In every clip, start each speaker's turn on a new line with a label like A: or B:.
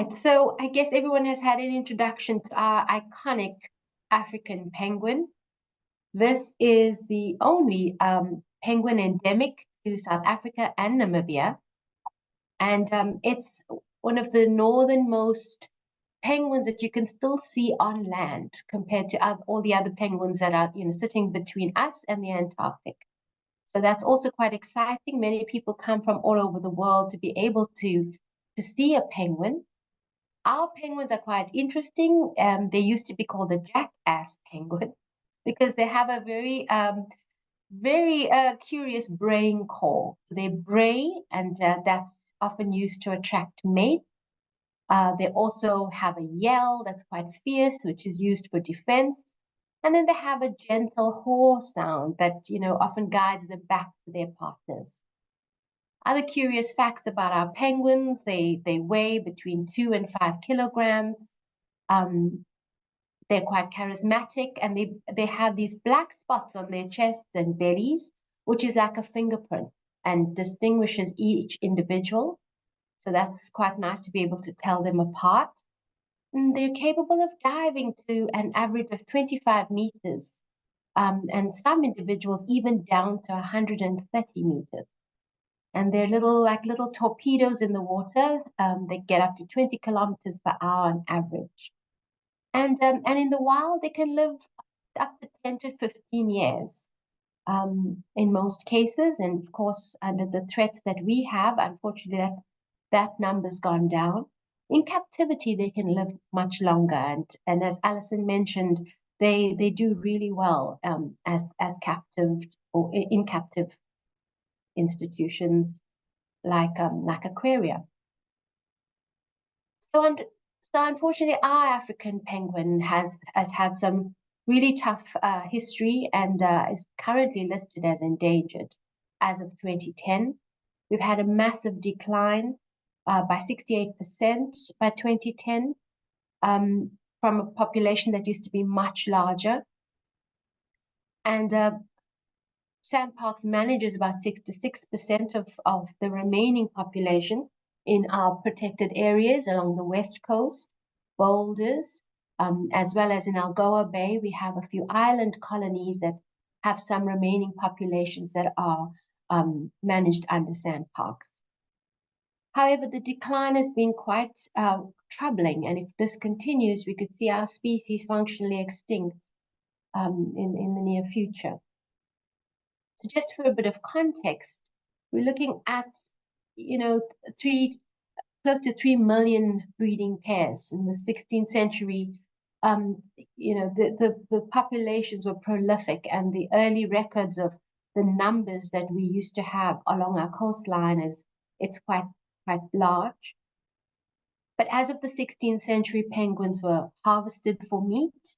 A: Right, so I guess everyone has had an introduction to our iconic African penguin. This is the only penguin endemic to South Africa and Namibia. And it's one of the northernmost penguins that you can still see on land compared to all the other penguins that are, sitting between us and the Antarctic. So that's also quite exciting. Many people come from all over the world to be able to see a penguin. Our penguins are quite interesting. They used to be called the jackass penguin because they have a very curious braying call. So they bray, and that's often used to attract mates. They also have a yell that's quite fierce, which is used for defense. And then they have a gentle haw sound that, often guides them back to their partners. Other curious facts about our penguins, they weigh between 2 and 5 kilograms. They're quite charismatic, and they have these black spots on their chests and bellies, which is like a fingerprint and distinguishes each individual. So that's quite nice to be able to tell them apart. And they're capable of diving to an average of 25 meters, and some individuals even down to 130 meters. And they're like little torpedoes in the water. They get up to 20 kilometers per hour on average. And in the wild, they can live up to 10 to 15 years in most cases. And of course, under the threats that we have, unfortunately, that number's gone down. In captivity, they can live much longer. And as Alison mentioned, they do really well as captive or in captive institutions like aquaria. So unfortunately, our African penguin has had some really tough history and is currently listed as endangered as of 2010. We've had a massive decline by 68% by 2010 from a population that used to be much larger. And SANParks manages about 66% of the remaining population in our protected areas along the west coast, boulders, as well as in Algoa Bay. We have a few island colonies that have some remaining populations that are managed under SANParks. However, the decline has been quite troubling, and if this continues, we could see our species functionally extinct in the near future. So just for a bit of context, we're looking at, close to 3 million breeding pairs in the 16th century. The populations were prolific, and the early records of the numbers that we used to have along our coastline it's quite large. But as of the 16th century, penguins were harvested for meat.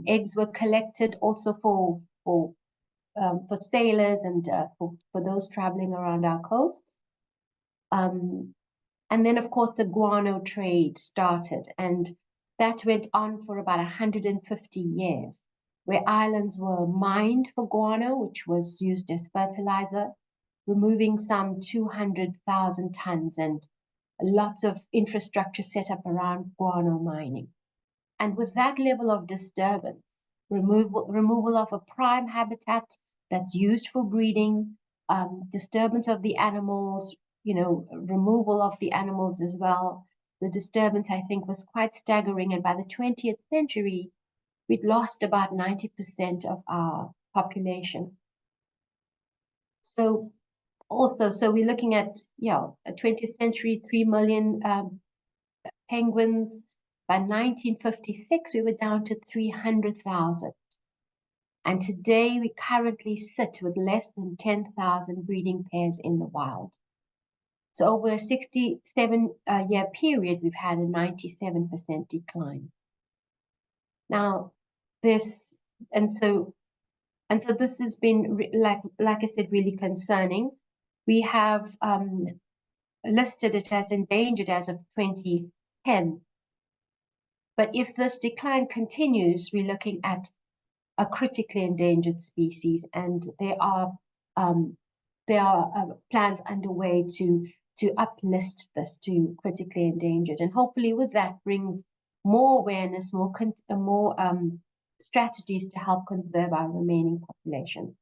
A: Eggs were collected also for sailors and for those traveling around our coasts. And then, of course, the guano trade started, and that went on for about 150 years, where islands were mined for guano, which was used as fertilizer, removing some 200,000 tons, and lots of infrastructure set up around guano mining. And with that level of disturbance, removal of a prime habitat that's used for breeding, disturbance of the animals, removal of the animals as well. The disturbance, I think, was quite staggering. And by the 20th century, we'd lost about 90% of our population. So we're looking at, a 20th century, 3 million penguins. By 1956, we were down to 300,000. And today, we currently sit with less than 10,000 breeding pairs in the wild. So over a 67-year period, we've had a 97% decline. Now, this has been, like I said, really concerning. We have listed it as endangered as of 2010. But if this decline continues, we're looking at a critically endangered species, and there are plans underway to to uplist this to critically endangered, and hopefully with that brings more awareness, more strategies to help conserve our remaining population.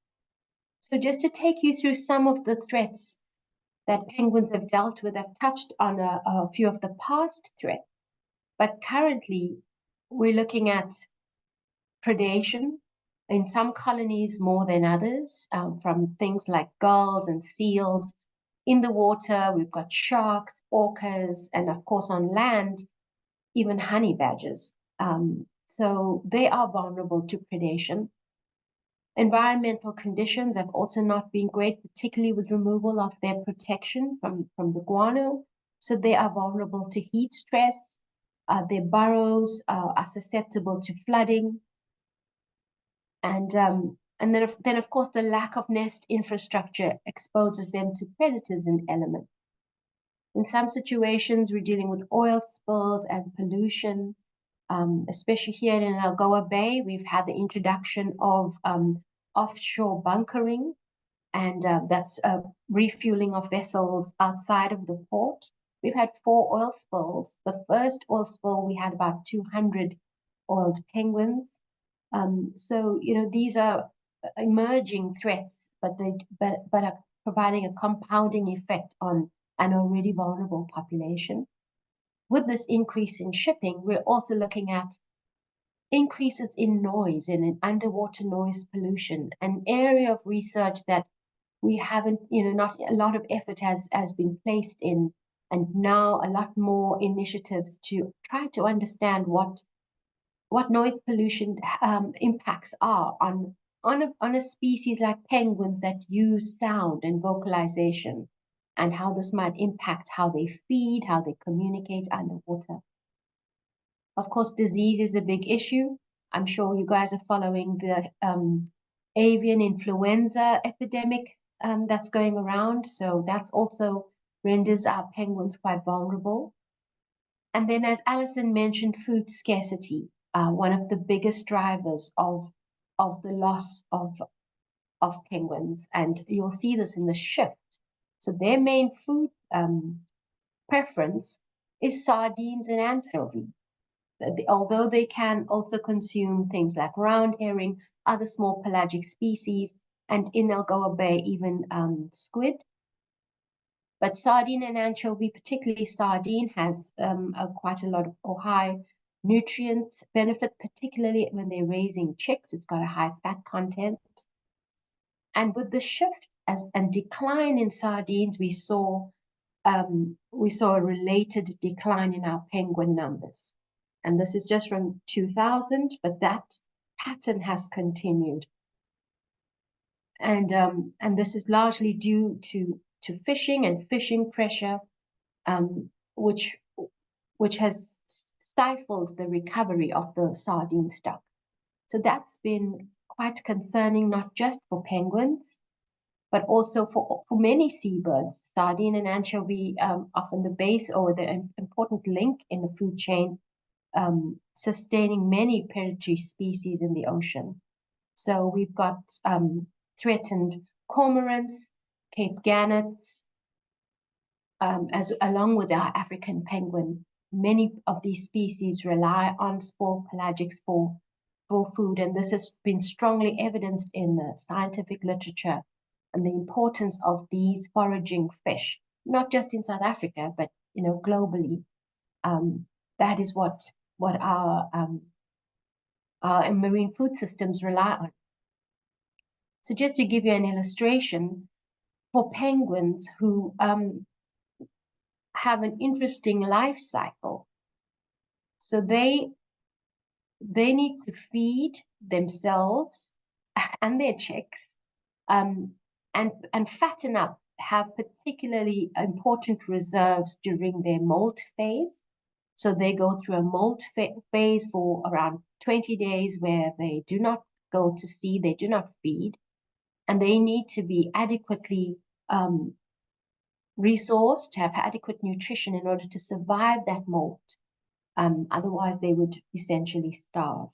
A: So just to take you through some of the threats that penguins have dealt with, I've touched on a few of the past threats, but currently we're looking at predation in some colonies more than others, from things like gulls and seals. In the water, we've got sharks, orcas, and of course on land, even honey badgers. So they are vulnerable to predation. Environmental conditions have also not been great, particularly with removal of their protection from the guano. So they are vulnerable to heat stress. Their burrows are susceptible to flooding. And then of course, the lack of nest infrastructure exposes them to predators and elements. In some situations, we're dealing with oil spills and pollution, especially here in Algoa Bay. We've had the introduction of offshore bunkering, and that's refueling of vessels outside of the port. We've had 4 oil spills. The first oil spill, we had about 200 oiled penguins. So, these are emerging threats, but are providing a compounding effect on an already vulnerable population. With this increase in shipping, we're also looking at increases in noise and in underwater noise pollution, an area of research that we haven't, not a lot of effort has been placed in, and now a lot more initiatives to try to understand what noise pollution impacts are on a species like penguins that use sound and vocalization, and how this might impact how they feed, how they communicate underwater. Of course, disease is a big issue. I'm sure you guys are following the avian influenza epidemic that's going around. So that's also renders our penguins quite vulnerable. And then, as Alison mentioned, food scarcity, one of the biggest drivers of the loss of penguins. And you'll see this in the shift. So their main food preference is sardines and anchovy. Although they can also consume things like round herring, other small pelagic species, and in Algoa Bay, even squid. But sardine and anchovy, particularly sardine, has quite a lot of high nutrient benefit, particularly when they're raising chicks. It's got a high fat content. And with the shift and decline in sardines, we saw a related decline in our penguin numbers. And this is just from 2000, but that pattern has continued. And this is largely due to fishing and fishing pressure, which has stifled the recovery of the sardine stock. So that's been quite concerning, not just for penguins, but also for many seabirds. Sardine and anchovy often the base or the important link in the food chain, sustaining many predatory species in the ocean. So we've got threatened cormorants, Cape gannets, along with our African penguin. Many of these species rely on small pelagics for food, and this has been strongly evidenced in the scientific literature, and the importance of these foraging fish, not just in South Africa, but globally. That is what our marine food systems rely on. So just to give you an illustration, for penguins who have an interesting life cycle, so they need to feed themselves and their chicks, and fatten up, have particularly important reserves during their molt phase. So they go through a molt phase for around 20 days where they do not go to sea, they do not feed, and they need to be adequately resourced, to have adequate nutrition in order to survive that molt. Otherwise, they would essentially starve.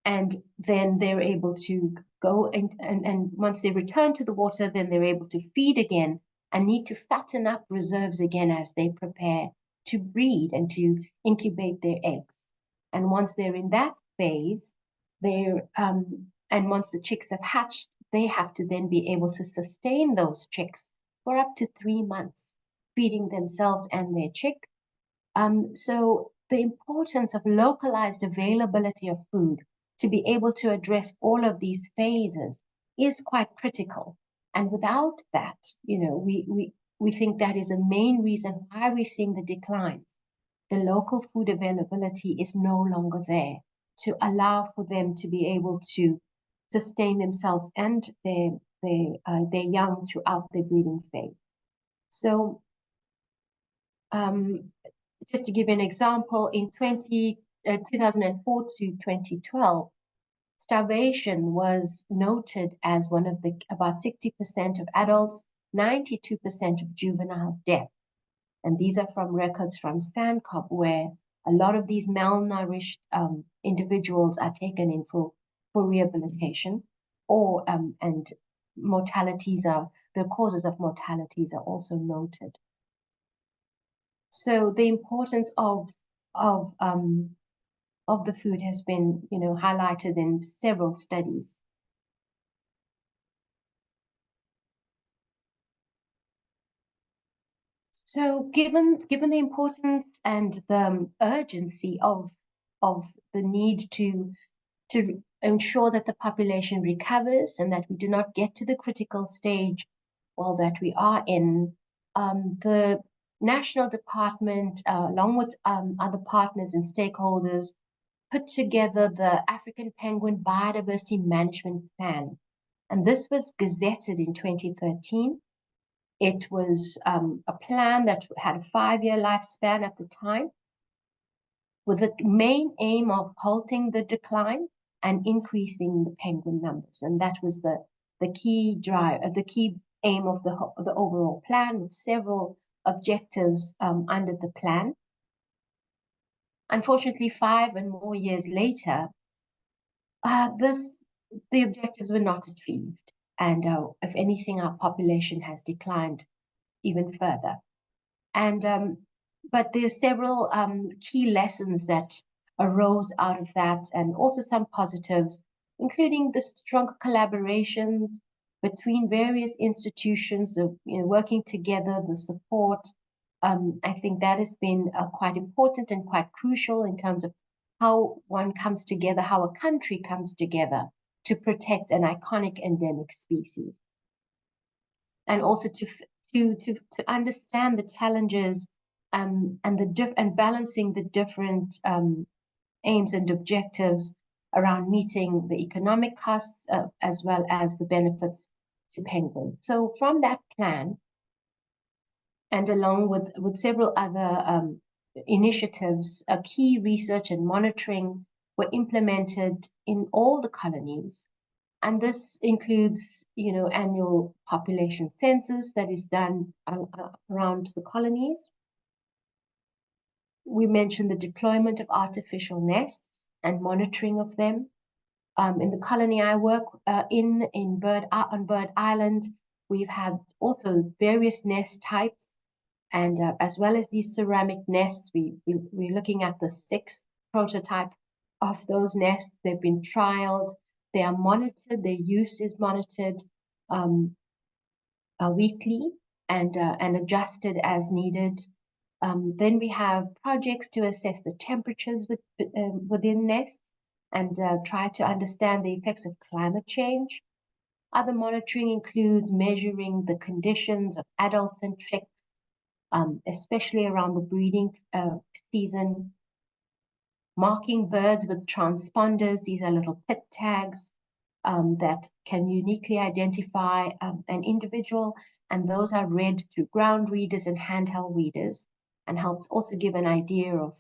A: And then they're able to go and once they return to the water, then they're able to feed again and need to fatten up reserves again as they prepare to breed and to incubate their eggs. And once they're in that phase, and once the chicks have hatched, they have to then be able to sustain those chicks for up to 3 months, feeding themselves and their chick. So the importance of localized availability of food to be able to address all of these phases is quite critical. And without that, we think that is a main reason why we're seeing the decline. The local food availability is no longer there to allow for them to be able to sustain themselves and their young throughout their breeding phase. So just to give an example, in 2004 to 2012, starvation was noted as one of about 60% of adults, 92% of juvenile death. And these are from records from SANParks, where a lot of these malnourished individuals are taken in for rehabilitation, and the causes of mortalities are also noted. So the importance of the food has been, highlighted in several studies. So given the importance and the urgency of the need to ensure that the population recovers and that we do not get to the critical stage, that we are in, the National Department, along with other partners and stakeholders, put together the African Penguin Biodiversity Management Plan. And this was gazetted in 2013. It was a plan that had a 5-year lifespan at the time, with the main aim of halting the decline and increasing the penguin numbers. And that was the key aim of the overall plan, with several objectives under the plan. Unfortunately, 5 and more years later, the objectives were not achieved. And if anything, our population has declined even further. And but there are several key lessons that arose out of that, and also some positives, including the stronger collaborations between various institutions of working together, the support. I think that has been quite important and quite crucial in terms of how one comes together, how a country comes together to protect an iconic endemic species, and also to understand the challenges and balancing the different aims and objectives around meeting the economic costs as well as the benefits to penguins. So from that plan, and along with several other initiatives, key research and monitoring were implemented in all the colonies. And this includes, annual population census that is done around the colonies. We mentioned the deployment of artificial nests and monitoring of them. In the colony I work on Bird Island, we've had also various nest types, and as well as these ceramic nests, we're looking at the 6th prototype of those nests. They've been trialed. They are monitored. Their use is monitored weekly and adjusted as needed. Then we have projects to assess the temperatures within nests and try to understand the effects of climate change. Other monitoring includes measuring the conditions of adults and chicks, especially around the breeding season. Marking birds with transponders. These are little pit tags that can uniquely identify an individual, and those are read through ground readers and handheld readers, and helps also give an idea of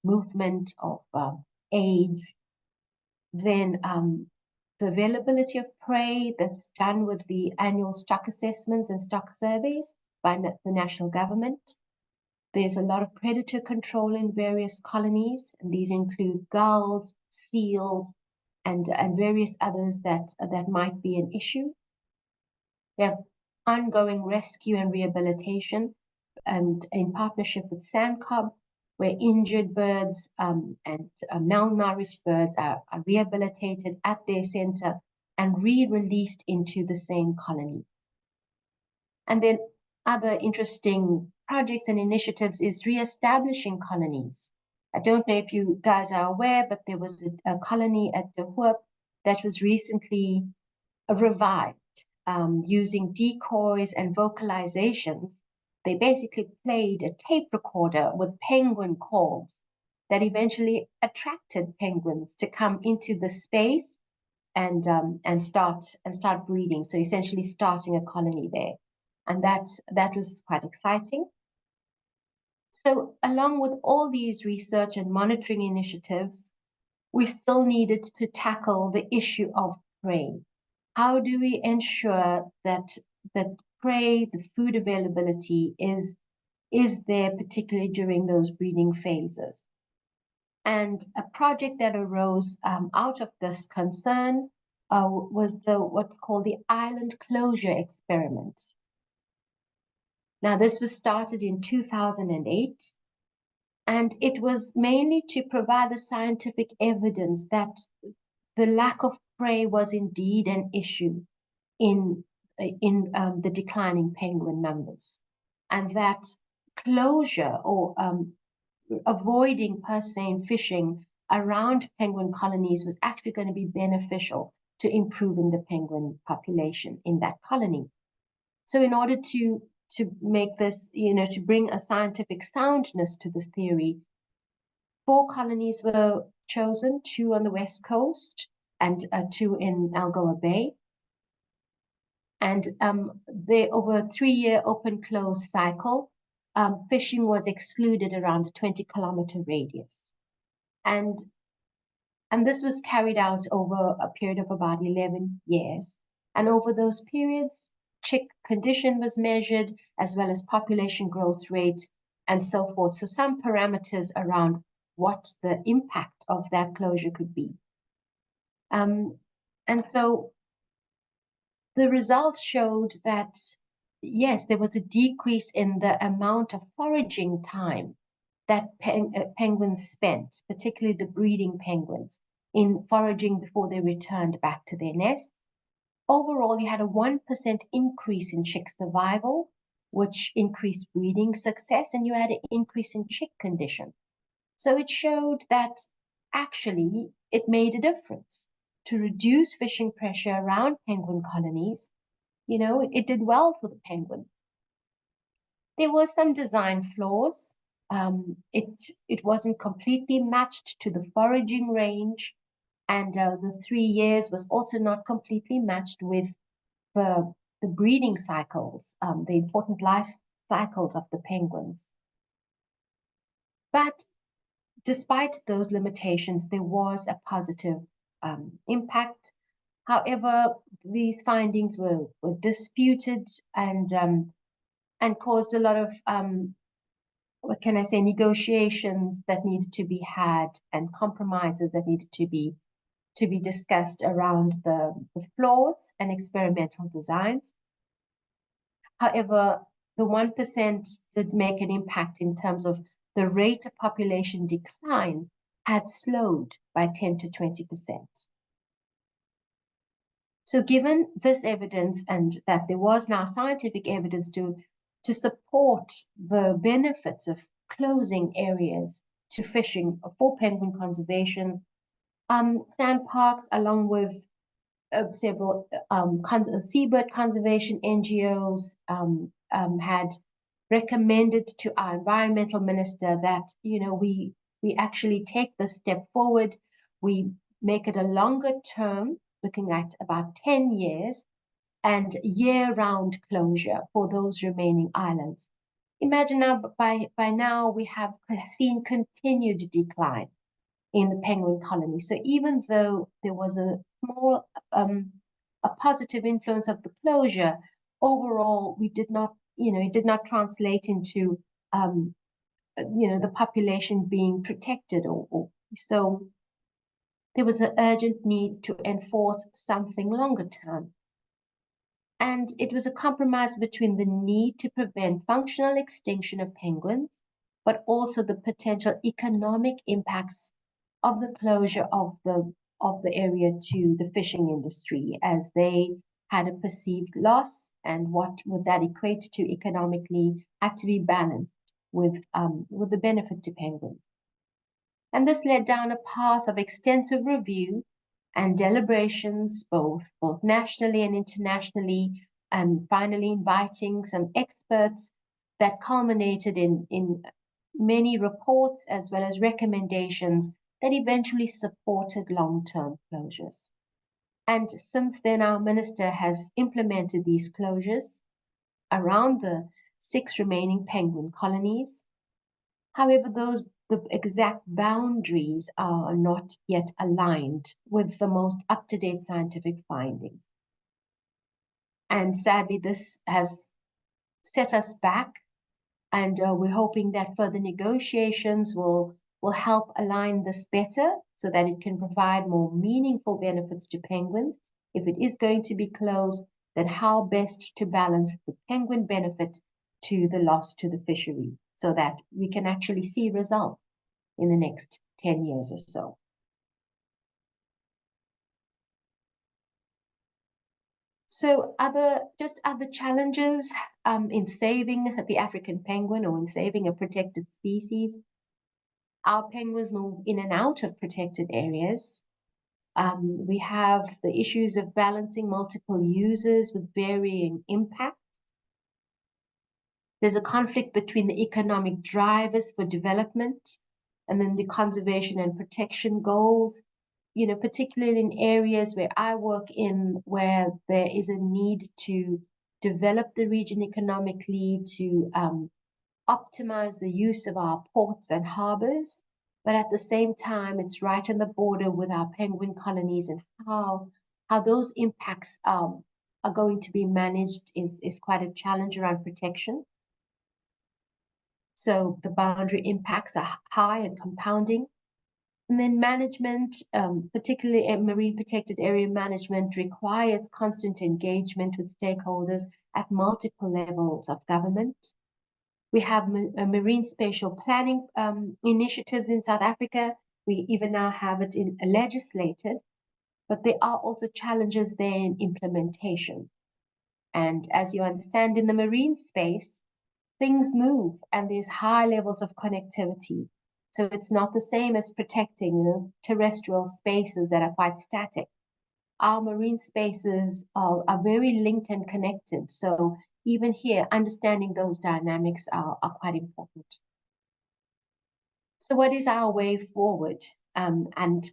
A: movement, of age. Then the availability of prey, that's done with the annual stock assessments and stock surveys by the national government. There's a lot of predator control in various colonies, and these include gulls, seals, and various others that might be an issue. We have ongoing rescue and rehabilitation, and in partnership with SANCOB, where injured birds and malnourished birds are rehabilitated at their center and re-released into the same colony. And then other interesting projects and initiatives is re-establishing colonies. I don't know if you guys are aware, but there was a colony at De Hoop that was recently revived using decoys and vocalizations. They basically played a tape recorder with penguin calls that eventually attracted penguins to come into the space and start breeding. So essentially starting a colony there, and that was quite exciting. So along with all these research and monitoring initiatives, we still needed to tackle the issue of prey. How do we ensure that prey, the food availability is there, particularly during those breeding phases? And a project that arose out of this concern was what's called the island closure experiment. Now, this was started in 2008, and it was mainly to provide the scientific evidence that the lack of prey was indeed an issue in the declining penguin numbers, and that closure or avoiding purseine fishing around penguin colonies was actually going to be beneficial to improving the penguin population in that colony. So in order to make this, to bring a scientific soundness to this theory, 4 colonies were chosen, 2 on the west coast and 2 in Algoa Bay. And they, over a 3-year open-close cycle, fishing was excluded around a 20-kilometer radius. And this was carried out over a period of about 11 years. And over those periods, chick condition was measured, as well as population growth rate and so forth. So some parameters around what the impact of that closure could be. And so the results showed that, yes, there was a decrease in the amount of foraging time that penguins spent, particularly the breeding penguins, in foraging before they returned back to their nests. Overall, you had a 1% increase in chick survival, which increased breeding success, and you had an increase in chick condition. So it showed that actually it made a difference to reduce fishing pressure around penguin colonies. It did well for the penguin. There were some design flaws. It wasn't completely matched to the foraging range, and the 3 years was also not completely matched with the breeding cycles, the important life cycles of the penguins. But despite those limitations, there was a positive impact. However, these findings were disputed and caused a lot of negotiations that needed to be had and compromises that needed to be discussed around the flaws and experimental designs. However, the 1% did make an impact in terms of the rate of population decline had slowed by 10 to 20%. So given this evidence, and that there was now scientific evidence to support the benefits of closing areas to fishing for penguin conservation, SANParks, along with several seabird conservation NGOs, had recommended to our environmental minister that we actually take this step forward. We make it a longer term, looking at about 10 years, and year-round closure for those remaining islands. Imagine now, by now we have seen continued decline in the penguin colony. So even though there was a small, a positive influence of the closure, overall we did not, it did not translate into, the population being protected, or so there was an urgent need to enforce something longer term. And it was a compromise between the need to prevent functional extinction of penguins, but also the potential economic impacts of the closure of the area to the fishing industry, as they had a perceived loss, and what would that equate to economically had to be balanced with the benefit to penguins. And this led down a path of extensive review and deliberations, both nationally and internationally, and finally inviting some experts that culminated in many reports as well as recommendations that eventually supported long-term closures. And since then, our minister has implemented these closures around the 6 remaining penguin colonies. However, the exact boundaries are not yet aligned with the most up-to-date scientific findings. And sadly, this has set us back, and we're hoping that further negotiations will help align this better so that it can provide more meaningful benefits to penguins. If it is going to be closed, then how best to balance the penguin benefit to the loss to the fishery, so that we can actually see results in the next 10 years or so. So other challenges in saving the African penguin, or in saving a protected species. Our penguins move in and out of protected areas. We have the issues of balancing multiple users with varying impacts. There's a conflict between the economic drivers for development and then the conservation and protection goals, particularly in areas where I work in, where there is a need to develop the region economically, to optimize the use of our ports and harbors. But at the same time, it's right on the border with our penguin colonies, and how those impacts are going to be managed is quite a challenge around protection. So the boundary impacts are high and compounding. And then management, particularly marine protected area management, requires constant engagement with stakeholders at multiple levels of government. We have marine spatial planning initiatives in South Africa. We even now have it legislated, but there are also challenges there in implementation. And as you understand, in the marine space, things move and there's high levels of connectivity. So it's not the same as protecting terrestrial spaces that are quite static. Our marine spaces are very linked and connected. So even here, understanding those dynamics are quite important. So what is our way forward? And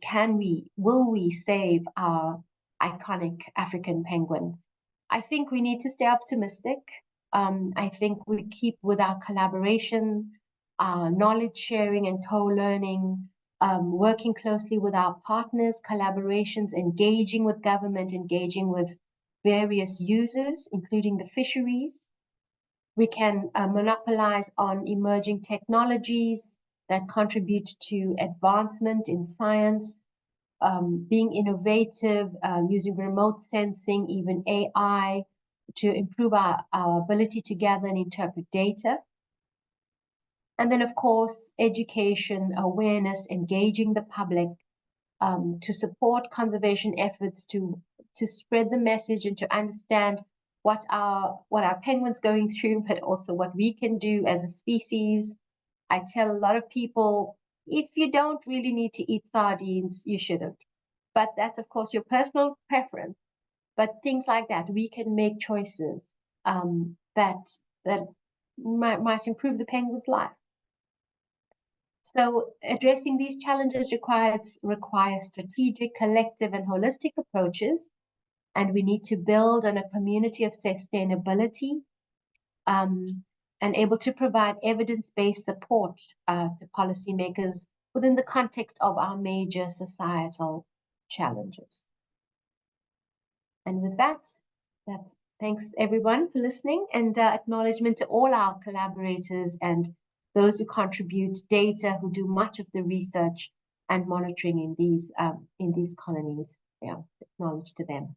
A: will we save our iconic African penguin? I think we need to stay optimistic. I think we keep with our collaboration, knowledge sharing and co-learning, working closely with our partners, collaborations, engaging with government, engaging with various users, including the fisheries. We can monopolize on emerging technologies that contribute to advancement in science, being innovative, using remote sensing, even AI, to improve our ability to gather and interpret data. And then, of course, education, awareness, engaging the public to support conservation efforts, to spread the message and to understand what our penguins going through, but also what we can do as a species. I tell a lot of people, if you don't really need to eat sardines, you shouldn't. But that's, of course, your personal preference. But things like that, we can make choices that might improve the penguin's life. So addressing these challenges requires strategic, collective, and holistic approaches. And we need to build on a community of sustainability and able to provide evidence-based support to policymakers within the context of our major societal challenges. And with that, thanks everyone for listening, and acknowledgement to all our collaborators and those who contribute data, who do much of the research and monitoring in these colonies. Yeah, acknowledge to them.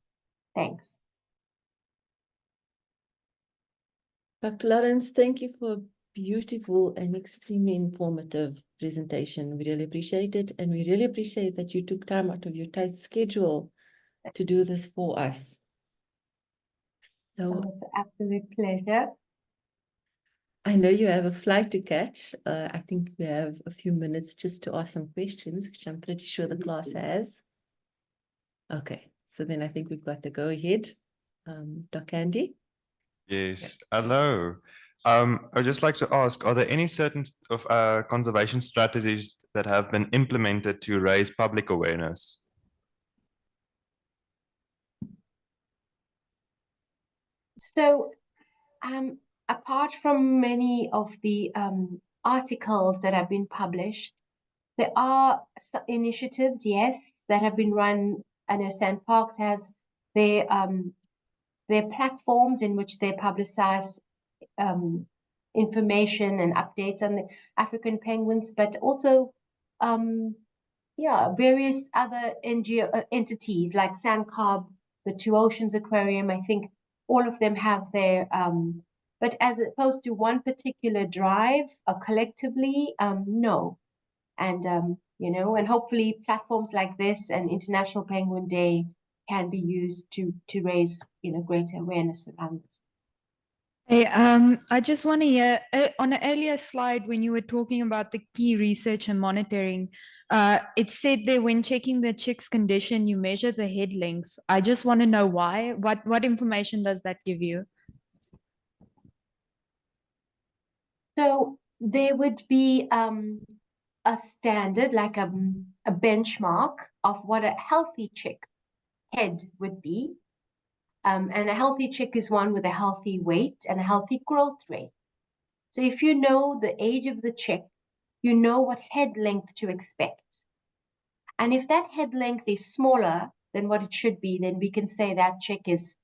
A: Thanks.
B: Dr. Lawrence, thank you for a beautiful and extremely informative presentation. We really appreciate it, and we really appreciate that you took time out of your tight schedule to do this for us. So
A: It's an absolute pleasure.
B: I know you have a flight to catch. I think we have a few minutes just to ask some questions, which I'm pretty sure the class has. Okay, so then I think we've got the go ahead. Dr. Andy?
C: Yes, hello. I'd just like to ask, are there any certain conservation strategies that have been implemented to raise public awareness?
A: So, apart from many of the articles that have been published, there are initiatives, yes, that have been run. I know SANParks has their platforms in which they publicize information and updates on the African penguins, but also various other NGO entities like SANCARB, the Two Oceans Aquarium. I think all of them have their but as opposed to one particular drive collectively, no. And and hopefully platforms like this and International Penguin Day can be used to raise greater awareness around this.
D: Hey, I just want to hear on an earlier slide when you were talking about the key research and monitoring, it said there when checking the chick's condition, you measure the head length. I just want to know why. What information does that give you?
A: So there would be a standard, like a benchmark of what a healthy chick head would be. And a healthy chick is one with a healthy weight and a healthy growth rate. So if you know the age of the chick, you know what head length to expect. And if that head length is smaller than what it should be, then we can say that chick is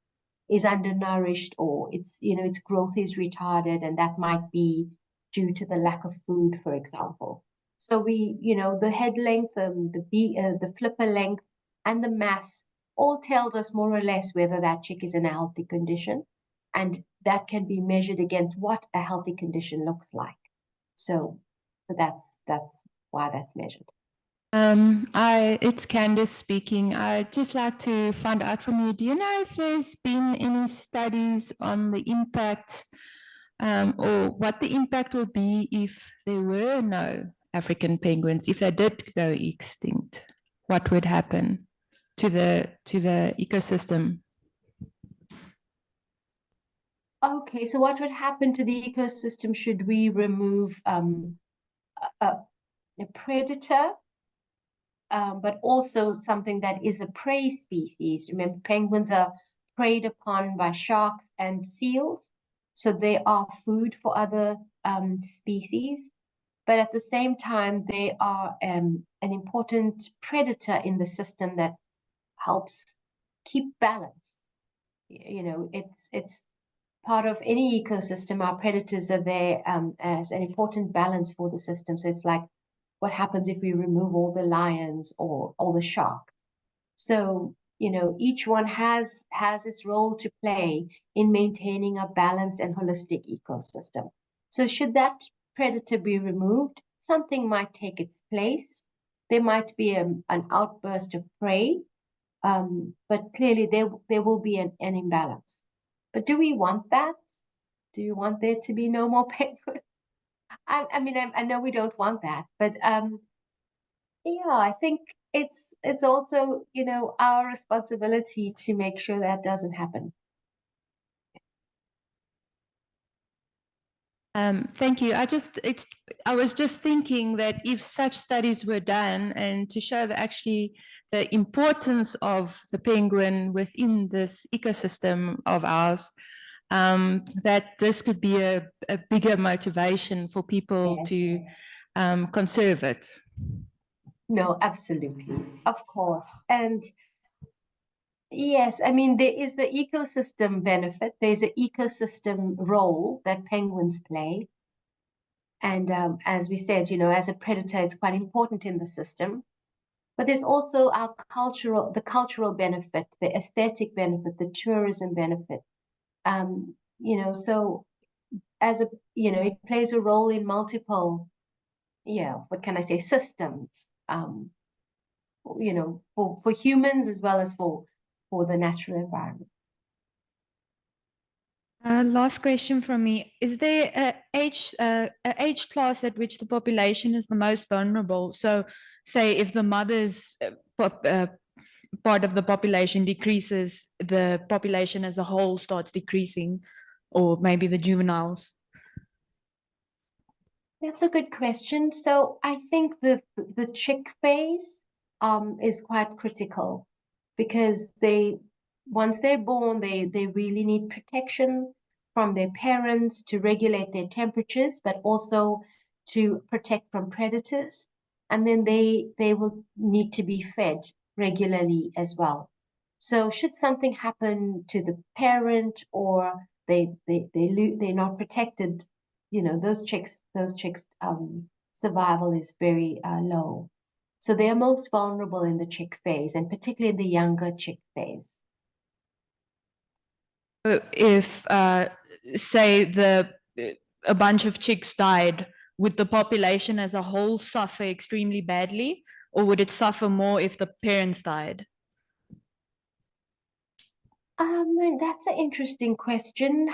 A: undernourished, or its growth is retarded, and that might be due to the lack of food, for example. So the head length, the flipper length, and the mass all tells us more or less whether that chick is in a healthy condition, and that can be measured against what a healthy condition looks like. So that's why that's measured.
E: It's Candice speaking. I'd just like to find out from you, do you know if there's been any studies on the impact or what the impact will be if there were no African penguins, if they did go extinct? What would happen to the ecosystem?
A: Okay, so what would happen to the ecosystem should we remove a predator, but also something that is a prey species? Remember, penguins are preyed upon by sharks and seals, so they are food for other species. But at the same time, they are an important predator in the system that helps keep balance. It's part of any ecosystem. Our predators are there as an important balance for the system. So it's like what happens if we remove all the lions or all the sharks. So each one has its role to play in maintaining a balanced and holistic ecosystem. So should that predator be removed, something might take its place. There might be an outburst of prey, but clearly there will be an imbalance. But do we want that? Do you want there to be no more penguins? I mean, I know we don't want that, but I think it's also our responsibility to make sure that doesn't happen.
E: Thank you. I was just thinking that if such studies were done and to show that actually the importance of the penguin within this ecosystem of ours, that this could be a bigger motivation for people to conserve it.
A: No, absolutely, of course. And yes, I mean, there is the ecosystem benefit. There's an ecosystem role that penguins play. And as we said, as a predator, it's quite important in the system. But there's also the cultural benefit, the aesthetic benefit, the tourism benefit. So as a, it plays a role in multiple, what can I say, systems, for humans as well as for the natural environment.
D: Last question from me. Is there a age class at which the population is the most vulnerable? So say if the mother's part of the population decreases, the population as a whole starts decreasing, or maybe the juveniles?
A: That's a good question. So I think the chick phase is quite critical, because once they're born, they really need protection from their parents to regulate their temperatures, but also to protect from predators. And then they will need to be fed regularly as well. So should something happen to the parent, or they're not protected, those chicks survival is very low. So they are most vulnerable in the chick phase, and particularly in the younger chick phase.
D: If say a bunch of chicks died, would the population as a whole suffer extremely badly, or would it suffer more if the parents died?
A: That's an interesting question.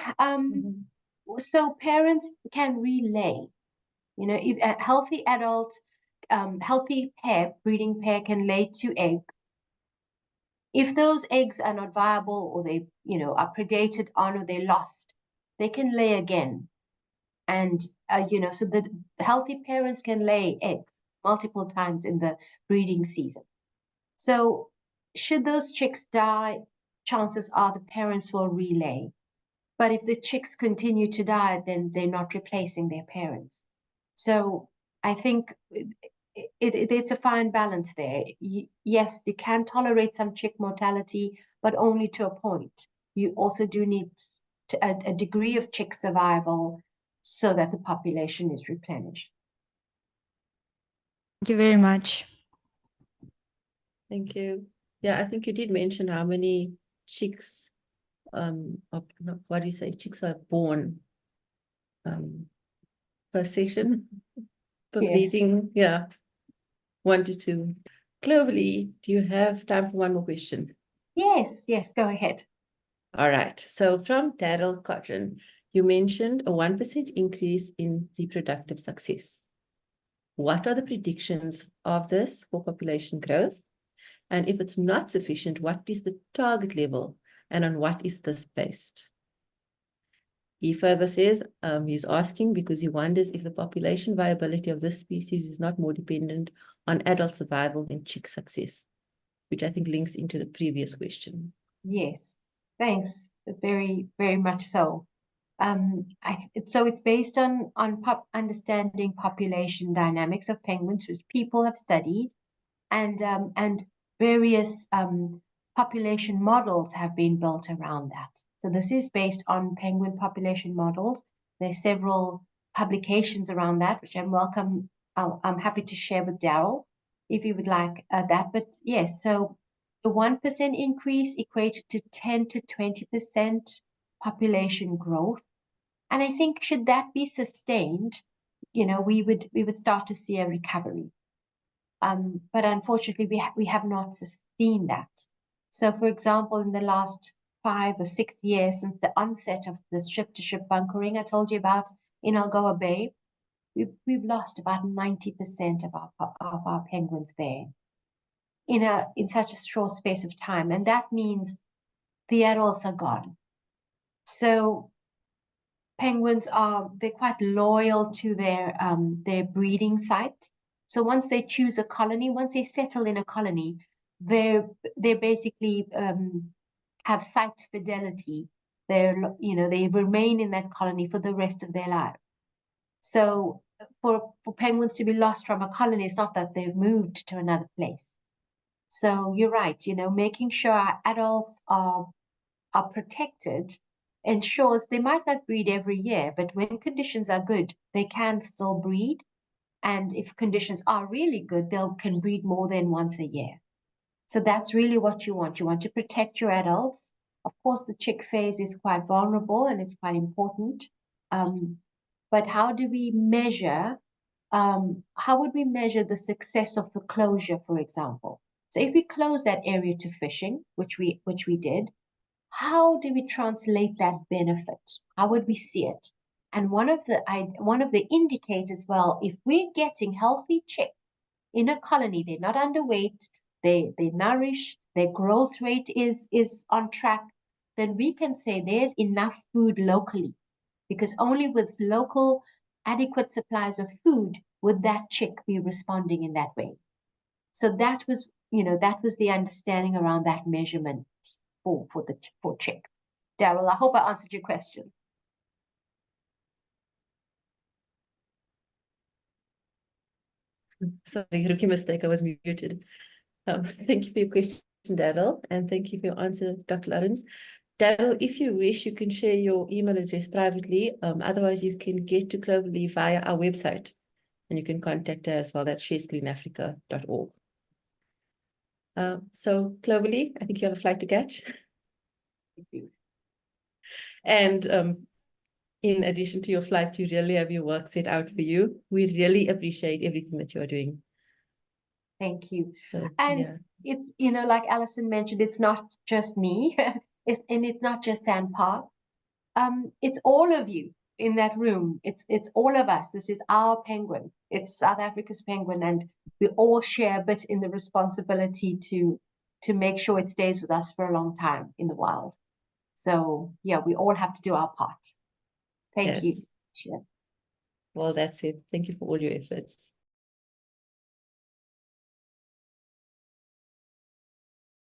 A: So parents can relay. If a healthy adult, healthy breeding pair can lay 2 eggs. If those eggs are not viable, or they, are predated on, or they're lost, they can lay again. And, so the healthy parents can lay eggs multiple times in the breeding season. So should those chicks die, chances are the parents will relay. But if the chicks continue to die, then they're not replacing their parents. So I think it's a fine balance there. Yes, you can tolerate some chick mortality, but only to a point. You also do need a degree of chick survival so that the population is replenished.
D: Thank you very much.
B: Thank you. Yeah, I think you did mention how many chicks, what do you say, chicks are born per session, per
A: Yes.
B: breeding, yeah, 1 to 2. Cloverley, do you have time for one more question?
A: Yes, go ahead.
B: All right, so from Daryl Cotton, you mentioned a 1% increase in reproductive success. What are the predictions of this for population growth? And if it's not sufficient, what is the target level, and on what is this based? He further says he's asking because he wonders if the population viability of this species is not more dependent on adult survival than chick success, which I think links into the previous question.
A: Yes, thanks. Very, very much so. So it's based on understanding population dynamics of penguins, which people have studied, and various population models have been built around that. So this is based on penguin population models. There's several publications around that, which I'm happy to share with Daryl if you would like that. But yes, so the 1% increase equates to 10 to 20% population growth. And I think should that be sustained, we would start to see a recovery. But unfortunately, we have not seen that. So, for example, in the last 5 or 6 years since the onset of the ship-to-ship bunkering I told you about in Algoa Bay, we've lost about 90% of our penguins there in such a short space of time, and that means the adults are gone. So penguins they're quite loyal to their breeding site. So once they choose a colony, once they settle in a colony, they basically have site fidelity. They remain in that colony for the rest of their life. So for penguins to be lost from a colony, it's not that they've moved to another place. So you're right, making sure our adults are protected ensures they might not breed every year, but when conditions are good, they can still breed. And if conditions are really good, they can breed more than once a year. So that's really what you want. You want to protect your adults. Of course, the chick phase is quite vulnerable and it's quite important. but how do we measure, how would we measure the success of the closure, for example? So if we close that area to fishing, which we did, how do we translate that benefit? How would we see it? And one of the indicators, well, if we're getting healthy chicks in a colony, they're not underweight, they're nourished, their growth rate is on track, then we can say there's enough food locally, because only with local adequate supplies of food would that chick be responding in that way. So that was, that was the understanding around that measurement for chicks. Daryl, I hope I answered your question.
B: Sorry, rookie mistake, I was muted. Thank you for your question, Daryl, and thank you for your answer, Dr. Lawrence. Daryl, if you wish, you can share your email address privately. Otherwise, you can get to Cloverley via our website, and you can contact her as well. That's sharescleanafrica.org. So, Cloverley, I think you have a flight to catch.
A: Thank you.
B: And in addition to your flight, you really have your work set out for you. We really appreciate everything that you are doing.
A: Thank you.
B: So,
A: And
B: yeah.
A: it's, like Alison mentioned, it's not just me, and it's not just SANParks. It's all of you in that room. It's all of us. This is our penguin. It's South Africa's penguin, and we all share a bit in the responsibility to make sure it stays with us for a long time in the wild. So yeah, we all have to do our part. Thank you.
B: Yes.
A: Sure.
B: Well, that's it. Thank you for all your efforts.